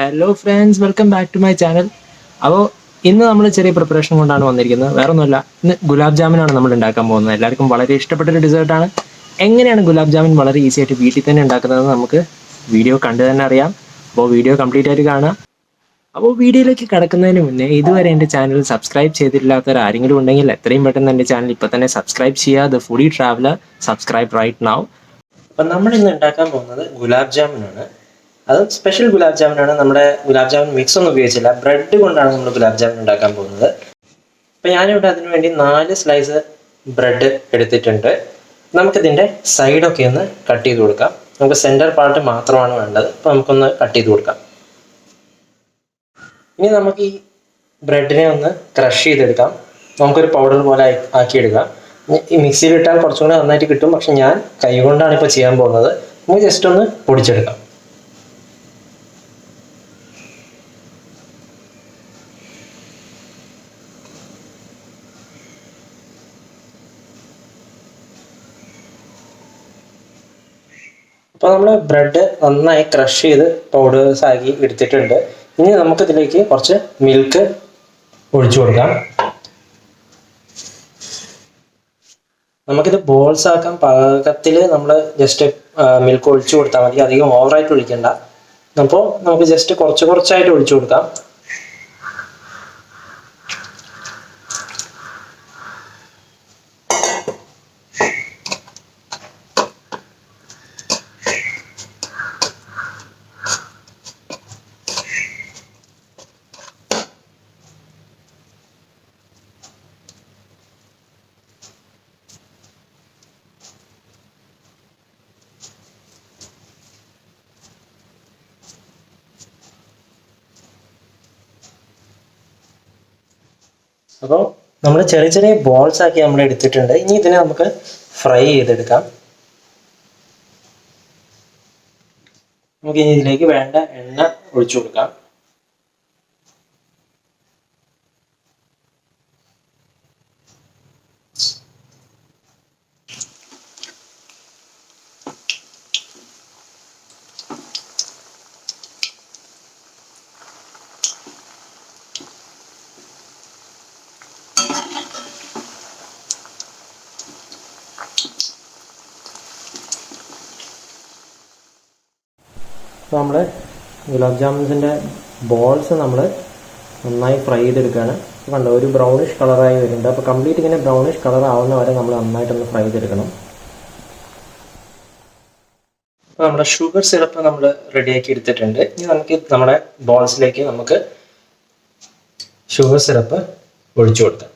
Hello friends, welcome back to my channel. അപ്പോൾ ഇന്ന് നമ്മൾ ചെറിയ പ്രിപ്പറേഷൻ കൊണ്ടാണ് വന്നിരിക്കുന്നത്. വേറെ ഒന്നുമല്ല, ഇന്ന് ഗുലാബ് ജാമുനാണ് നമ്മൾ ഉണ്ടാക്കാൻ പോകുന്നത്. എല്ലാവർക്കും വളരെ ഇഷ്ടപ്പെട്ട ഒരു ഡെസേർട്ടാണ്. എങ്ങനെയാണ് ഗുലാബ് ജാമുൻ വളരെ ഈസി ആയിട്ട് വീട്ടിൽ തന്നെ ഉണ്ടാക്കുന്നത് നമുക്ക് വീഡിയോ കണ്ടു തന്നെ അറിയാം. അപ്പോൾ വീഡിയോ കംപ്ലീറ്റ് ആയിട്ട് കാണുക. അപ്പോൾ വീഡിയോയിലേക്ക് കടക്കുന്നതിന് മുന്നേ ഇതുവരെ എൻ്റെ ചാനൽ സബ്സ്ക്രൈബ് ചെയ്തിട്ടില്ലാത്തവർ ആരെങ്കിലും ഉണ്ടെങ്കിൽ എത്രയും പെട്ടെന്ന് എൻ്റെ ചാനൽ ഇപ്പോൾ തന്നെ സബ്സ്ക്രൈബ് ചെയ്യുക. The foodie traveller, subscribe right now. അപ്പം നമ്മൾ ഇന്ന് ഉണ്ടാക്കാൻ പോകുന്നത് ഗുലാബ് ജാമുനാണ്. അത് സ്പെഷ്യൽ ഗുലാബ് ജാമുനാണ്. നമ്മുടെ ഗുലാബ് ജാമുൻ മിക്സ് ഒന്നും ഉപയോഗിച്ചില്ല, ബ്രെഡ് കൊണ്ടാണ് നമ്മൾ ഗുലാബ് ജാമുൻ ഉണ്ടാക്കാൻ പോകുന്നത്. അപ്പം ഞാനിവിടെ അതിനു വേണ്ടി 4 സ്ലൈസ് ബ്രെഡ് എടുത്തിട്ടുണ്ട്. നമുക്കിതിൻ്റെ സൈഡൊക്കെ ഒന്ന് കട്ട് ചെയ്ത് കൊടുക്കാം. നമുക്ക് സെൻറ്റർ പാർട്ട് മാത്രമാണ് വേണ്ടത്. അപ്പോൾ നമുക്കൊന്ന് കട്ട് ചെയ്ത് കൊടുക്കാം. ഇനി നമുക്ക് ഈ ബ്രെഡിനെ ഒന്ന് ക്രഷ് ചെയ്തെടുക്കാം. നമുക്കൊരു പൗഡർ പോലെ ആക്കിയെടുക്കാം. ഈ മിക്സിയിൽ ഇട്ടാൽ കുറച്ചും കൂടെ നന്നായിട്ട് കിട്ടും, പക്ഷെ ഞാൻ കൈ കൊണ്ടാണ് ഇപ്പോൾ ചെയ്യാൻ പോകുന്നത്. നമുക്ക് ജസ്റ്റ് ഒന്ന് പൊടിച്ചെടുക്കാം. അപ്പോൾ നമ്മൾ ബ്രെഡ് നന്നായി ക്രഷ് ചെയ്ത് പൗഡേഴ്സ് ആക്കി എടുത്തിട്ടുണ്ട്. ഇനി നമുക്കിതിലേക്ക് കുറച്ച് മിൽക്ക് ഒഴിച്ചു കൊടുക്കാം. നമുക്കിത് ബോൾസ് ആക്കാൻ പാകത്തിൽ നമ്മൾ ജസ്റ്റ് മിൽക്ക് ഒഴിച്ചു കൊടുത്താൽ മതി. അധികം ഓവറായിട്ട് ഒഴിക്കണ്ട. അപ്പോൾ നമുക്ക് ജസ്റ്റ് കുറച്ചായിട്ട് ഒഴിച്ചു കൊടുക്കാം. അപ്പോൾ നമ്മൾ ചെറിയ ബോൾസ് ആക്കി നമ്മൾ എടുത്തിട്ടുണ്ട്. ഇനി ഇതിനെ നമുക്ക് ഫ്രൈ ചെയ്തെടുക്കാം. നമുക്ക് ഇനി ഇതിലേക്ക് വേണ്ട എണ്ണ ഒഴിച്ചു കൊടുക്കാം. അപ്പോൾ നമ്മൾ ഗുലാബ് ജാമുൻസിൻ്റെ ബോൾസ് നമ്മൾ നന്നായി ഫ്രൈ ചെയ്തെടുക്കുകയാണ്. കണ്ടോ, ഒരു ബ്രൗണിഷ് കളറായി വരുന്നുണ്ട്. അപ്പോൾ കംപ്ലീറ്റ് ഇങ്ങനെ ബ്രൗണിഷ് കളർ ആവുന്ന വരെ നമ്മൾ നന്നായിട്ടൊന്ന് ഫ്രൈ ചെയ്തെടുക്കണം. അപ്പോൾ നമ്മുടെ ഷുഗർ സിറപ്പ് നമ്മൾ റെഡിയാക്കി എടുത്തിട്ടുണ്ട്. ഇനി നമുക്ക് നമ്മുടെ ബോൾസിലേക്ക് നമുക്ക് ഷുഗർ സിറപ്പ് ഒഴിച്ചു കൊടുക്കാം.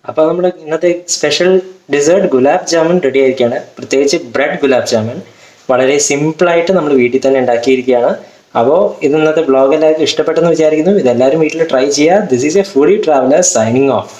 അപ്പോൾ നമ്മുടെ ഇന്നത്തെ special dessert gulab jamun ready ആയിരിക്കുകയാണ്. പ്രത്യേകിച്ച് ബ്രെഡ് ഗുലാബ് ജാമുൻ വളരെ സിമ്പിളായിട്ട് നമ്മൾ വീട്ടിൽ തന്നെ ഉണ്ടാക്കിയിരിക്കുകയാണ്. അപ്പോൾ ഇന്നത്തെ ബ്ലോഗ് എല്ലാവർക്കും ഇഷ്ടപ്പെട്ടെന്ന് വിചാരിക്കുന്നു. ഇതെല്ലാവരും വീട്ടിൽ ട്രൈ ചെയ്യുക. This is A foodie traveller signing off.